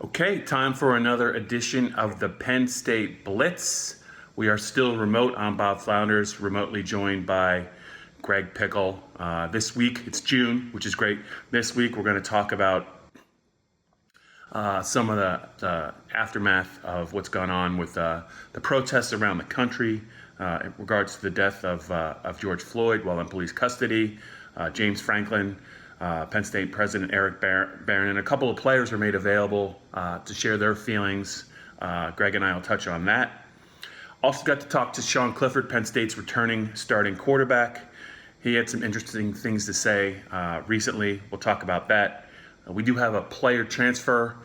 Okay, time for another edition of the Penn State Blitz. We are still remote. I'm Bob Flounders, remotely joined by Greg Pickle. This week, it's June, which is great. This week, we're going to talk about some of the aftermath of what's gone on with the protests around the country in regards to the death of George Floyd while in police custody. James Franklin, Penn State President Eric Barron, and a couple of players were made available to share their feelings. Greg and I will touch on that. Also got to talk to Sean Clifford, Penn State's returning starting quarterback. He had some interesting things to say recently. We'll talk about that. We do have a player transfer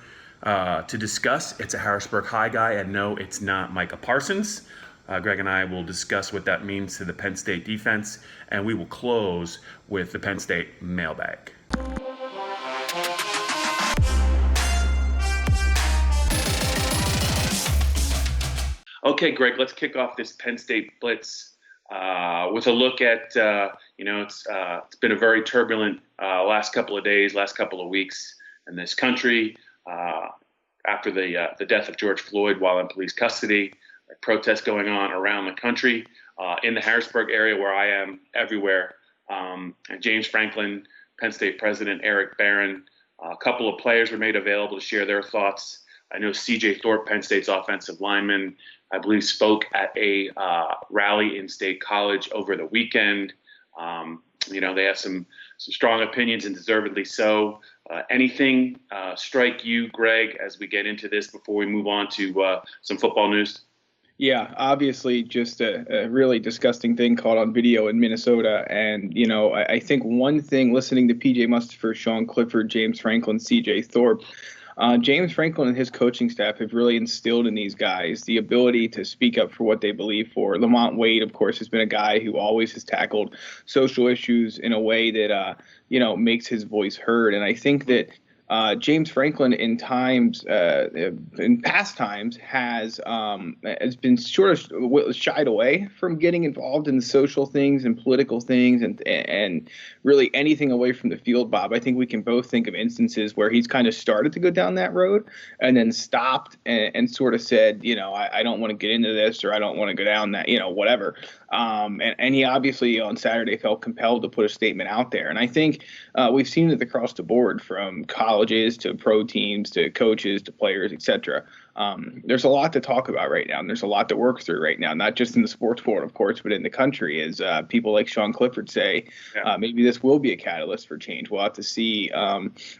to discuss. It's a Harrisburg High guy, and no, it's not Micah Parsons. Greg and I will discuss what that means to the Penn State defense, and we will close with the Penn State mailbag. Okay, Greg, let's kick off this Penn State Blitz with a look at, it's been a very turbulent last couple of days, last couple of weeks in this country after the death of George Floyd while in police custody. Protests going on around the country, in the Harrisburg area where I am, everywhere. And James Franklin, Penn State President Eric Barron, a couple of players were made available to share their thoughts. I know C.J. Thorpe, Penn State's offensive lineman, I believe spoke at a rally in State College over the weekend. They have some strong opinions, and deservedly so. Anything strike you, Greg, as we get into this before we move on to some football news? Yeah, obviously just a really disgusting thing caught on video in Minnesota. And, I think one thing, listening to PJ Mustipher, Sean Clifford, James Franklin, CJ Thorpe, James Franklin and his coaching staff have really instilled in these guys the ability to speak up for what they believe for. Lamont Wade, of course, has been a guy who always has tackled social issues in a way that, makes his voice heard. And I think that James Franklin in past times has been sort of shied away from getting involved in the social things and political things and really anything away from the field, Bob. I think we can both think of instances where he's kind of started to go down that road and then stopped and sort of said, I don't want to get into this, or I don't want to go down that, whatever. And he obviously on Saturday felt compelled to put a statement out there. And I think we've seen it across the board, from colleges to pro teams to coaches to players, etc. There's a lot to talk about right now, and there's a lot to work through right now, not just in the sports world, of course, but in the country. As people like Sean Clifford say, maybe this will be a catalyst for change. We'll have to see.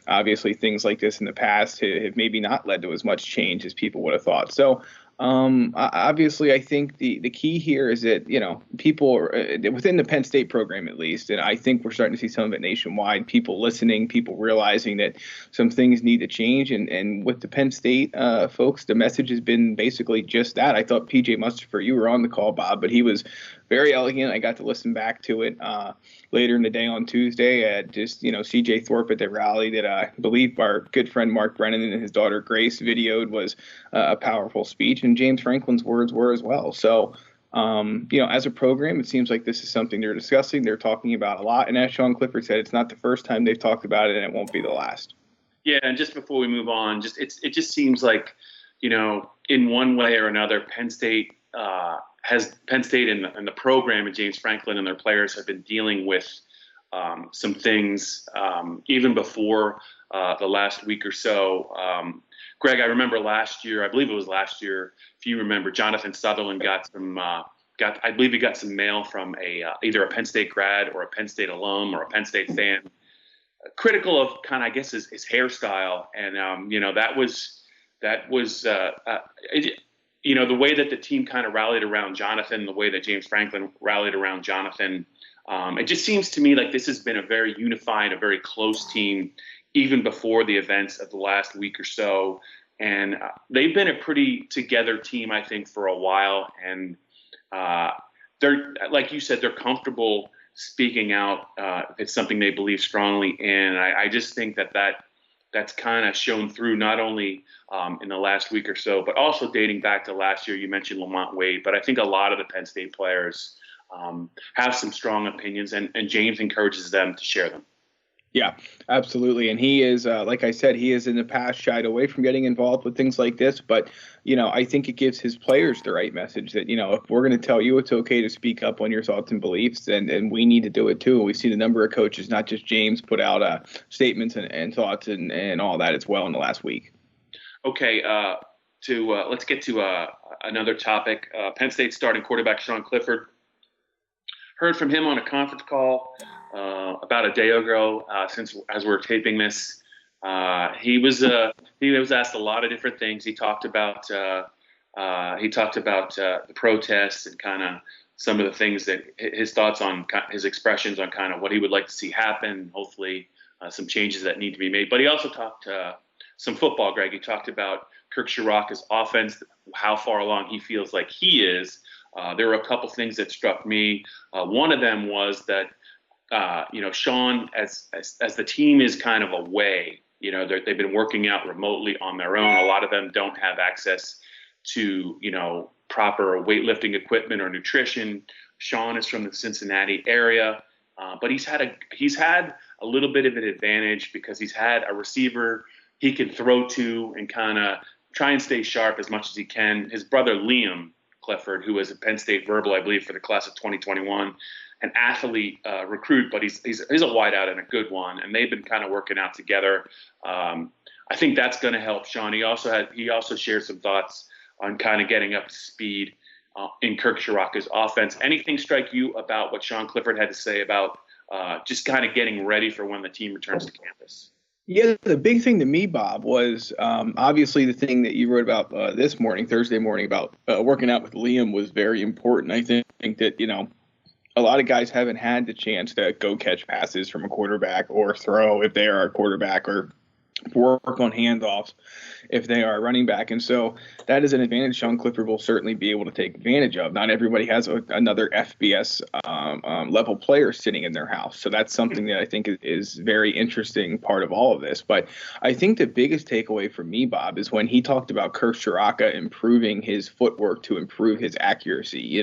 Obviously, things like this in the past have maybe not led to as much change as people would have thought. So obviously, I think the key here is that, people within the Penn State program, at least, and I think we're starting to see some of it nationwide, people listening, people realizing that some things need to change. And with the Penn State folks, the message has been basically just that. I thought PJ Mustipher, you were on the call, Bob, but he was very elegant. I got to listen back to it later in the day on Tuesday at just, CJ Thorpe at the rally that I believe our good friend Mark Brennan and his daughter Grace videoed was a powerful speech. And James Franklin's words were as well. So, as a program, it seems like this is something they're discussing. They're talking about a lot. And as Sean Clifford said, it's not the first time they've talked about it, and it won't be the last. Yeah, and just before we move on, it just seems like, in one way or another, Penn State and the program and James Franklin and their players have been dealing with some things even before the last week or so. Greg, I remember last year, I believe it was last year, if you remember, Jonathan Sutherland got some mail from either a Penn State grad or a Penn State alum or a Penn State fan, critical of kind of, I guess, his hairstyle. And, that was the way that the team kind of rallied around Jonathan, the way that James Franklin rallied around Jonathan. It just seems to me like this has been a very unified, a very close team, even before the events of the last week or so. And they've been a pretty together team, I think, for a while. And they're, like you said, they're comfortable speaking out if it's something they believe strongly in. I just think that's kind of shown through not only in the last week or so, but also dating back to last year. You mentioned Lamont Wade, but I think a lot of the Penn State players have some strong opinions, and James encourages them to share them. Yeah, absolutely. And he is, like I said, he has in the past shied away from getting involved with things like this. But, I think it gives his players the right message that, if we're going to tell you it's okay to speak up on your thoughts and beliefs, and we need to do it too. We've seen a number of coaches, not just James, put out statements and thoughts and all that as well in the last week. Okay, let's get to another topic. Penn State starting quarterback Sean Clifford. Heard from him on a conference call about a day ago. Since as we're taping this, he was asked a lot of different things. He talked about the protests and kind of some of the things that his thoughts on his expressions on kind of what he would like to see happen. Hopefully, some changes that need to be made. But he also talked some football, Greg. He talked about Kirk Ciarrocca's offense, how far along he feels like he is. There were a couple things that struck me. One of them was that, Sean, as the team is kind of away, they've been working out remotely on their own. A lot of them don't have access to, proper weightlifting equipment or nutrition. Sean is from the Cincinnati area, but he's had a little bit of an advantage because he's had a receiver he can throw to and kind of try and stay sharp as much as he can. His brother Liam Clifford, who was a Penn State verbal, I believe, for the class of 2021, an athlete recruit, but he's a wideout and a good one, and they've been kind of working out together. I think that's going to help Sean. He also shared some thoughts on kind of getting up to speed in Kirk Ciarrocca's offense. Anything strike you about what Sean Clifford had to say about just kind of getting ready for when the team returns to campus? Yeah, the big thing to me, Bob, was obviously the thing that you wrote about this morning, Thursday morning, about working out with Liam was very important. I think that, a lot of guys haven't had the chance to go catch passes from a quarterback or throw if they are a quarterback, or work on handoffs if they are a running back. And so that is an advantage Sean Clifford will certainly be able to take advantage of. Not everybody has another FBS level player sitting in their house. So that's something that I think is very interesting part of all of this. But I think the biggest takeaway for me, Bob, is when he talked about Kirk Ciarrocca improving his footwork to improve his accuracy.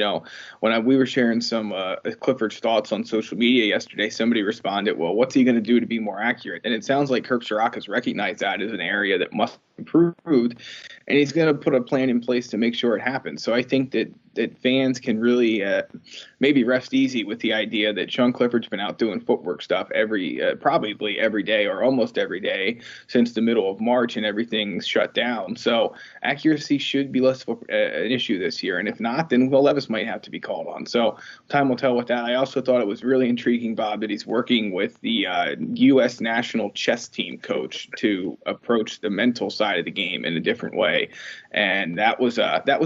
When we were sharing some Clifford's thoughts on social media yesterday, somebody responded, well, what's he going to do to be more accurate? And it sounds like Kirk Ciarrocca's recognize that as an area that must be improved, and he's going to put a plan in place to make sure it happens. So I think that fans can really maybe rest easy with the idea that Sean Clifford's been out doing footwork stuff probably every day or almost every day since the middle of March, and everything's shut down. So accuracy should be less of an issue this year, and if not, then Will Levis might have to be called on. So time will tell with that. I also thought it was really intriguing, Bob, that he's working with the U.S. national chess team coach to approach the mental side of the game in a different way, and that was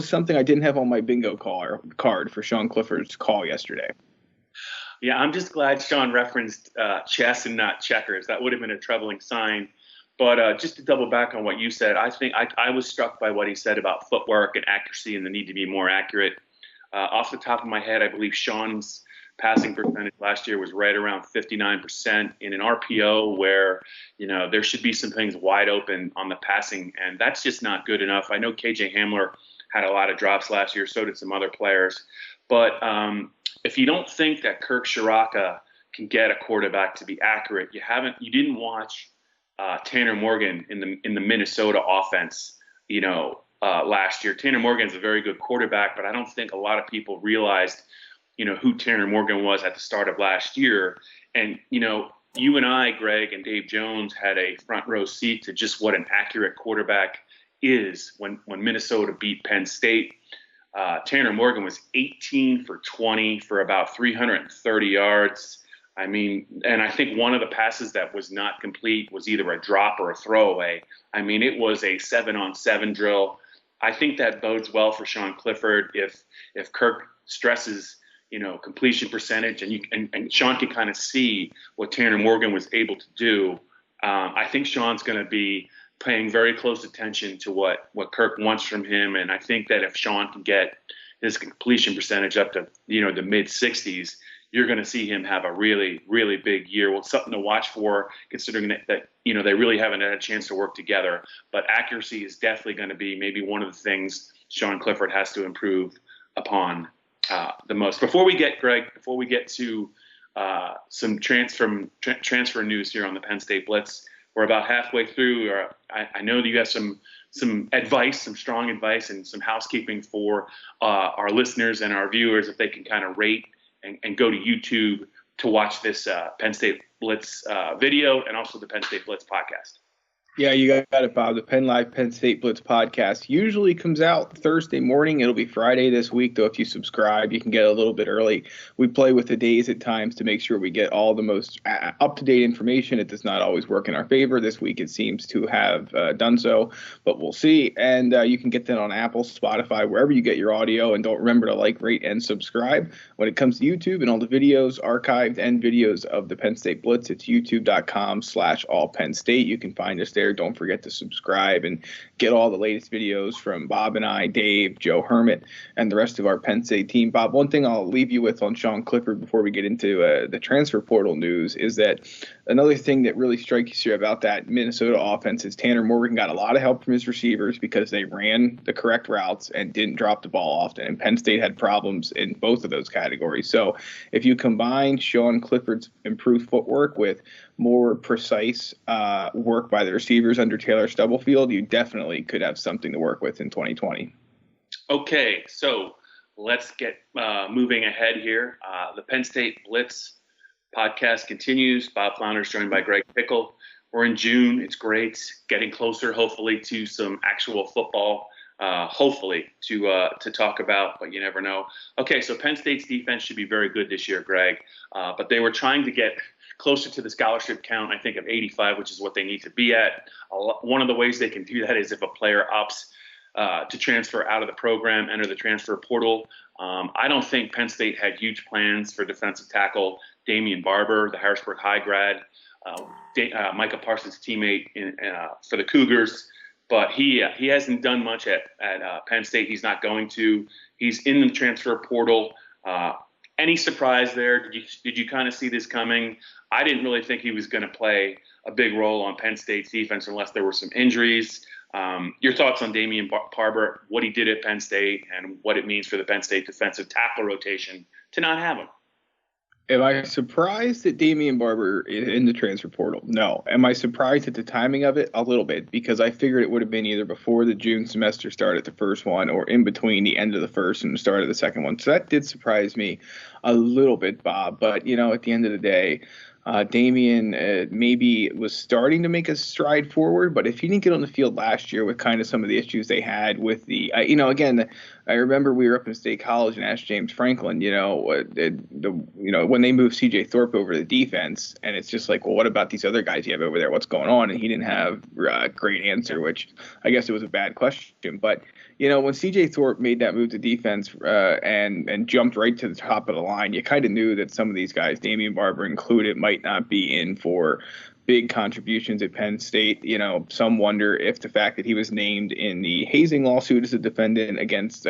something I didn't have on my bingo card for Sean Clifford's call yesterday. Yeah, I'm just glad Sean referenced chess and not checkers. That would have been a troubling sign. But just to double back on what you said, I think I was struck by what he said about footwork and accuracy and the need to be more accurate. Off the top of my head, I believe Sean's passing percentage last year was right around 59% in an RPO where, there should be some things wide open on the passing, and that's just not good enough. I know KJ Hamler had a lot of drops last year, so did some other players. But if you don't think that Kirk Ciarrocca can get a quarterback to be accurate, you didn't watch Tanner Morgan in the Minnesota offense, last year. Tanner Morgan's a very good quarterback, but I don't think a lot of people realized, who Tanner Morgan was at the start of last year. And, you and I, Greg, and Dave Jones had a front row seat to just what an accurate quarterback is when Minnesota beat Penn State. Tanner Morgan was 18 for 20 for about 330 yards. I mean, and I think one of the passes that was not complete was either a drop or a throwaway. I mean, it was a 7-on-7 drill. I think that bodes well for Sean Clifford if Kirk stresses, completion percentage, and Sean can kind of see what Tanner Morgan was able to do. I think Sean's going to be paying very close attention to what Kirk wants from him, and I think that if Sean can get his completion percentage up to the mid 60s, you're going to see him have a really, really big year. Well, something to watch for, considering that they really haven't had a chance to work together. But accuracy is definitely going to be maybe one of the things Sean Clifford has to improve upon the most. Before we get to some transfer news here on the Penn State Blitz. We're about halfway through. I know that you have some advice, some strong advice, and some housekeeping for our listeners and our viewers, if they can kind of rate and go to YouTube to watch this Penn State Blitz video and also the Penn State Blitz podcast. Yeah, you got it, Bob. The Penn State Blitz podcast usually comes out Thursday morning. It'll be Friday this week, though. If you subscribe, you can get a little bit early. We play with the days at times to make sure we get all the most up-to-date information. It does not always work in our favor. This week it seems to have done so, but we'll see. And you can get that on Apple, Spotify, wherever you get your audio. And don't remember to like, rate, and subscribe. When it comes to YouTube and all the videos, archived and videos of the Penn State Blitz, it's youtube.com/allpennstate. You can find us there. Don't forget to subscribe and get all the latest videos from Bob and I, Dave, Joe Hermit, and the rest of our Penn State team. Bob, one thing I'll leave you with on Sean Clifford before we get into the transfer portal news is that another thing that really strikes you about that Minnesota offense is Tanner Morgan got a lot of help from his receivers because they ran the correct routes and didn't drop the ball often. And Penn State had problems in both of those categories. So if you combine Sean Clifford's improved footwork with more precise work by the receivers under Taylor Stubblefield, you definitely could have something to work with in 2020. Okay, so let's get moving ahead here. The Penn State Blitz podcast continues. Bob Flounders joined by Greg Pickle. We're in June. It's great. Getting closer, hopefully, to some actual football, hopefully, to talk about, but you never know. Okay, so Penn State's defense should be very good this year, Greg, but they were trying to get closer to the scholarship count, I think, of 85, which is what they need to be at. One of the ways they can do that is if a player opts to transfer out of the program, enter the transfer portal. I don't think Penn State had huge plans for defensive tackle Damion Barber, the Harrisburg High grad, Micah Parsons' teammate for the Cougars. But he hasn't done much at Penn State. He's not going to. He's in the transfer portal. Any surprise there? Did you kind of see this coming? I didn't really think he was going to play a big role on Penn State's defense unless there were some injuries. Your thoughts on Damion Barber, what he did at Penn State, and what it means for the Penn State defensive tackle rotation to not have him? Am I surprised that Damion Barber is in the transfer portal? No. Am I surprised at the timing of it? A little bit, because I figured it would have been either before the June semester started, the first one, or in between the end of the first and the start of the second one. So that did surprise me a little bit, Bob. But, at the end of the day, Damion maybe was starting to make a stride forward, but if he didn't get on the field last year with kind of some of the issues they had with the, again, I remember we were up in State College and asked James Franklin, when they moved C.J. Thorpe over to the defense, and it's just like, well, what about these other guys you have over there? What's going on? And he didn't have a great answer, which I guess it was a bad question. But when C.J. Thorpe made that move to defense and jumped right to the top of the line, you kind of knew that some of these guys, Damion Barber included, might not be in for big contributions at Penn State. Some wonder if the fact that he was named in the hazing lawsuit as a defendant against,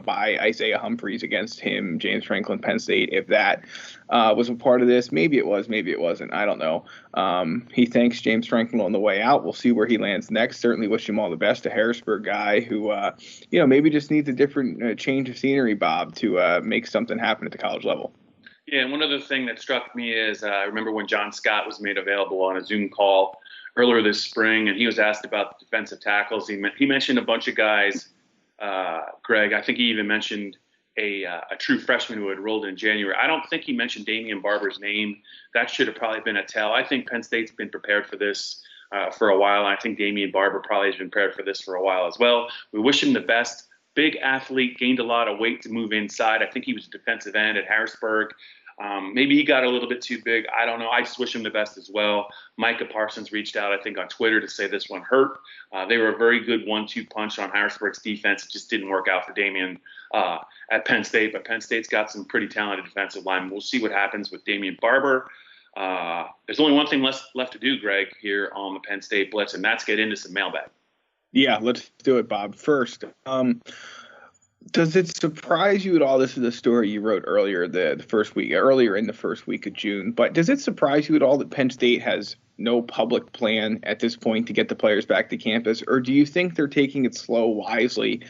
by Isaiah Humphreys against him, James Franklin, Penn State, if that was a part of this. Maybe it was, maybe it wasn't. I don't know. He thanks James Franklin on the way out. We'll see where he lands next. Certainly wish him all the best. A Harrisburg guy who, maybe just needs a different change of scenery, Bob, to make something happen at the college level. Yeah, and one other thing that struck me is I remember when John Scott was made available on a Zoom call earlier this spring, and he was asked about the defensive tackles. He mentioned a bunch of guys, Greg. I think he even mentioned a true freshman who had enrolled in January. I don't think he mentioned Damion Barber's name. That should have probably been a tell. I think Penn State's been prepared for this for a while. I think Damion Barber probably has been prepared for this for a while as well. We wish him the best. Big athlete, gained a lot of weight to move inside. I think he was a defensive end at Harrisburg. Maybe he got a little bit too big. I don't know. I just wish him the best as well. Micah Parsons reached out, I think, on Twitter to say this one hurt. They were a very good 1-2 punch on Harrisburg's defense. It just didn't work out for Damion at Penn State. But Penn State's got some pretty talented defensive linemen. We'll see what happens with Damion Barber. There's only one thing left to do, Greg, here on the Penn State Blitz, and that's get into some mailbag. Yeah, let's do it, Bob. First, does it surprise you at all? This is a story you wrote earlier in the first week of June. But does it surprise you at all that Penn State has no public plan at this point to get the players back to campus? Or do you think they're taking it slow, wisely,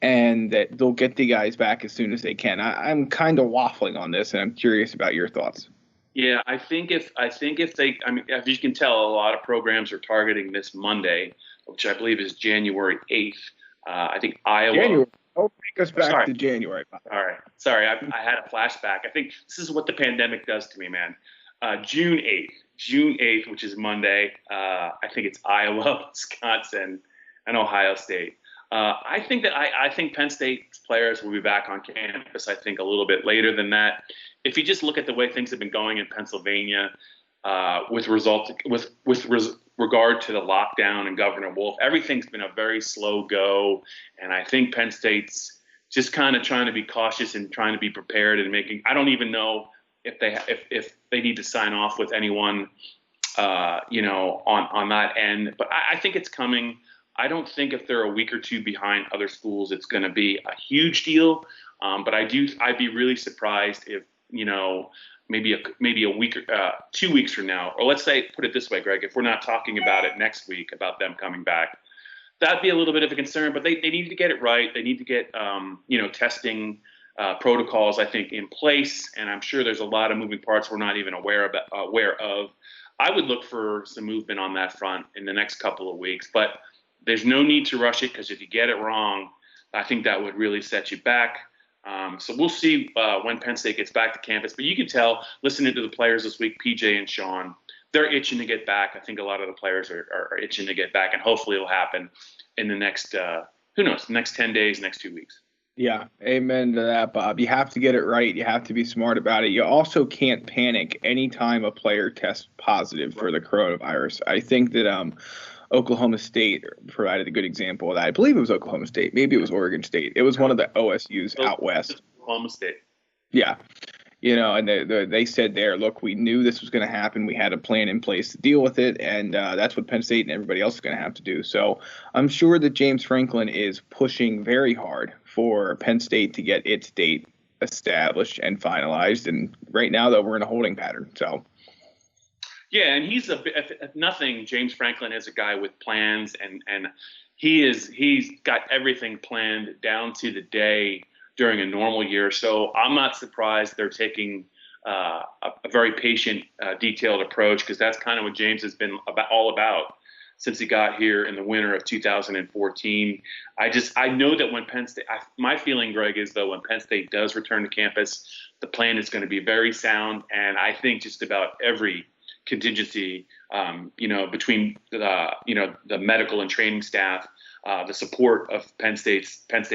and that they'll get the guys back as soon as they can? I'm kind of waffling on this, and I'm curious about your thoughts. Yeah, I think if they, I mean, as you can tell, a lot of programs are targeting this Monday, which I believe is January 8th. I think Iowa. January. Oh, take us Oh, back sorry, to January. all right, sorry, I had a flashback. I think this is what the pandemic does to me, man. June 8th, which is Monday. I think it's Iowa, Wisconsin, and Ohio State. I think Penn State players will be back on campus. I think a little bit later than that. If you just look at the way things have been going in Pennsylvania, regard to the lockdown and Governor Wolf, everything's been a very slow go, and I think Penn State's just kind of trying to be cautious and trying to be prepared and making. I don't even know if they need to sign off with anyone, on that end. But I think it's coming. I don't think if they're a week or two behind other schools, it's going to be a huge deal. But I'd be really surprised if, maybe a week or 2 weeks from now, or let's say, put it this way, Greg, if we're not talking about it next week about them coming back, that'd be a little bit of a concern. But they need to get it right. They need to get, testing protocols, I think, in place. And I'm sure there's a lot of moving parts we're not even aware of. I would look for some movement on that front in the next couple of weeks. But there's no need to rush it, because if you get it wrong, I think that would really set you back. So we'll see when Penn State gets back to campus. But you can tell, listening to the players this week, PJ and Sean, they're itching to get back. I think a lot of the players are itching to get back, and hopefully it'll happen in the next, next 10 days, next 2 weeks. Yeah, amen to that, Bob. You have to get it right. You have to be smart about it. You also can't panic anytime a player tests positive for the coronavirus. I think that Oklahoma State provided a good example of that. I believe it was Oklahoma State. Maybe it was Oregon State. It was one of the OSUs out west. Oklahoma State. Yeah. And they said there, look, we knew this was going to happen. We had a plan in place to deal with it, and that's what Penn State and everybody else is going to have to do. So I'm sure that James Franklin is pushing very hard for Penn State to get its date established and finalized. And right now, though, we're in a holding pattern. So. Yeah, and he's if nothing, James Franklin is a guy with plans, and he's got everything planned down to the day during a normal year. So I'm not surprised they're taking a very patient, detailed approach, because that's kind of what James has been all about since he got here in the winter of 2014. I know that when Penn State, my feeling, Greg, is though when Penn State does return to campus, the plan is going to be very sound, and I think just about every contingency, between the medical and training staff, the support of Penn State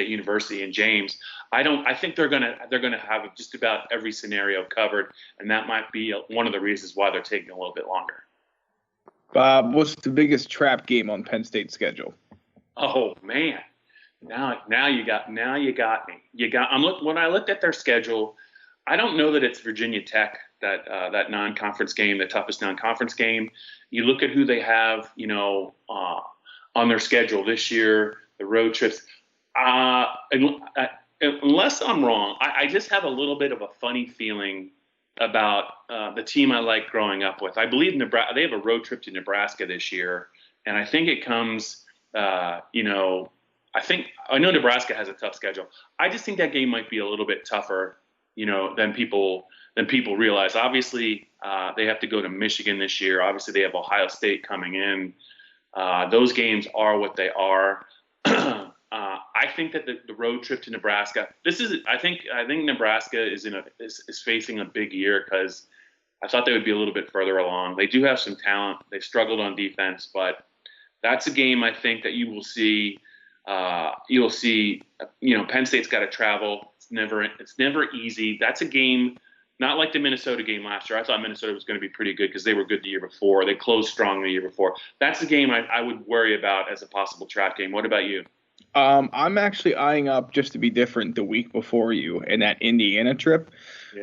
University and James. I think they're gonna have just about every scenario covered, and that might be one of the reasons why they're taking a little bit longer. Bob, what's the biggest trap game on Penn State's schedule? Oh man, now you got me. When I looked at their schedule, I don't know that it's Virginia Tech, that non-conference game, the toughest non-conference game. You look at who they have, on their schedule this year, the road trips. Unless I'm wrong, I just have a little bit of a funny feeling about the team I like growing up with. I believe Nebraska. They have a road trip to Nebraska this year, and I think it comes. I know Nebraska has a tough schedule. I just think that game might be a little bit tougher, than people realize. Obviously, they have to go to Michigan this year. Obviously, they have Ohio State coming in. Those games are what they are. I think that the road trip to Nebraska. I think Nebraska is facing a big year, because I thought they would be a little bit further along. They do have some talent. They've struggled on defense, but that's a game I think that you will see. You'll see. Penn State's got to travel. It's never easy. That's a game. Not like the Minnesota game last year. I thought Minnesota was going to be pretty good because they were good the year before. They closed strong the year before. That's the game I would worry about as a possible trap game. What about you? I'm actually eyeing up, just to be different, the week before you in that Indiana trip,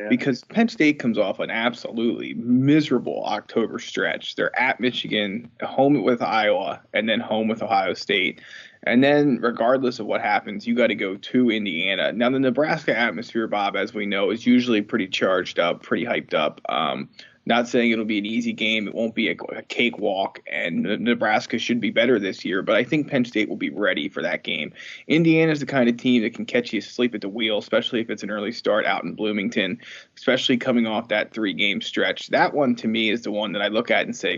because Penn State comes off an absolutely miserable October stretch. They're at Michigan, home with Iowa, and then home with Ohio State. And then regardless of what happens, you got to go to Indiana. Now, the Nebraska atmosphere, Bob, as we know, is usually pretty charged up, pretty hyped up. Not saying it'll be an easy game. It won't be a cakewalk, and Nebraska should be better this year. But I think Penn State will be ready for that game. Indiana's the kind of team that can catch you asleep at the wheel, especially if it's an early start out in Bloomington, especially coming off that 3-game stretch. That one, to me, is the one that I look at and say,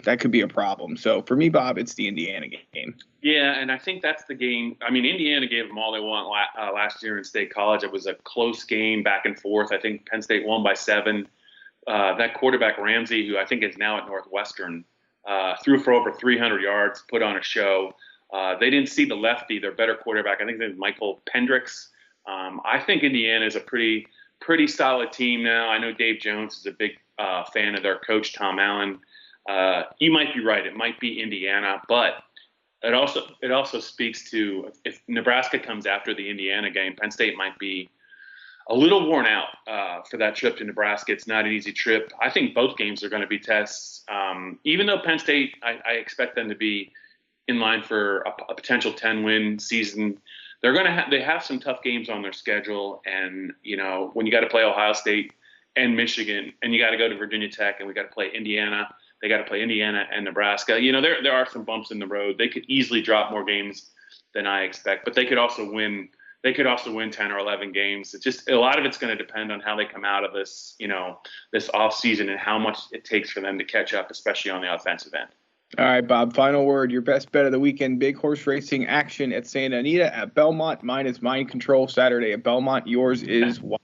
that could be a problem. So for me, Bob, it's the Indiana game. Yeah, and I think that's the game. I mean, Indiana gave them all they want last year in State College. It was a close game, back and forth. I think Penn State won by 7. That quarterback Ramsey, who I think is now at Northwestern, threw for over 300 yards, put on a show. They didn't see the lefty, their better quarterback. I think his name is Michael Pendrix. I think Indiana is a pretty solid team now. I know Dave Jones is a big fan of their coach, Tom Allen. You might be right. It might be Indiana, but it also speaks to if Nebraska comes after the Indiana game, Penn State might be a little worn out for that trip to Nebraska. It's not an easy trip. I think both games are going to be tests. Even though Penn State, I expect them to be in line for a potential 10-win season. They have some tough games on their schedule, and when you got to play Ohio State and Michigan, and you got to go to Virginia Tech, and we got to play Indiana. They got to play Indiana and Nebraska. There are some bumps in the road. They could easily drop more games than I expect, but they could also win. They could also win 10 or 11 games. It's just a lot of it's going to depend on how they come out of this, this off season and how much it takes for them to catch up, especially on the offensive end. All right, Bob, final word. Your best bet of the weekend, big horse racing action at Santa Anita at Belmont. Mine is Mind Control Saturday at Belmont. Yours is what?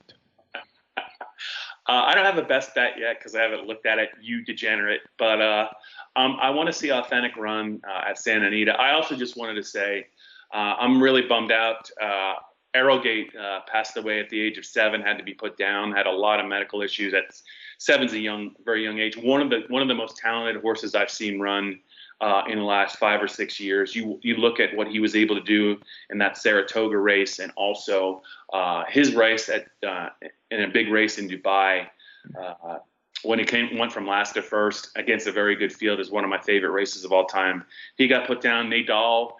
I don't have a best bet yet because I haven't looked at it, you degenerate. But I want to see Authentic run at Santa Anita. I also just wanted to say I'm really bummed out. Arrowgate passed away at the age of 7, had to be put down, had a lot of medical issues. 7's a very young age. One of the most talented horses I've seen run in the last 5 or 6 years. You look at what he was able to do in that Saratoga race, and also his race in a big race in Dubai. When he went from last to first against a very good field, is one of my favorite races of all time. He got put down. Nadal,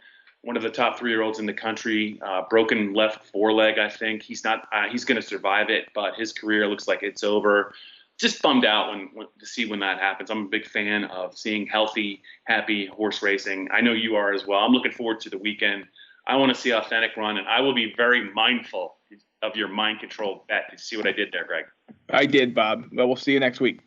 one of the top 3-year-olds in the country, broken left foreleg, I think. He's going to survive it, but his career looks like it's over. Just bummed out to see when that happens. I'm a big fan of seeing healthy, happy horse racing. I know you are as well. I'm looking forward to the weekend. I want to see Authentic run, and I will be very mindful of your mind control bet. Did you see what I did there, Greg? I did, Bob. Well, we'll see you next week.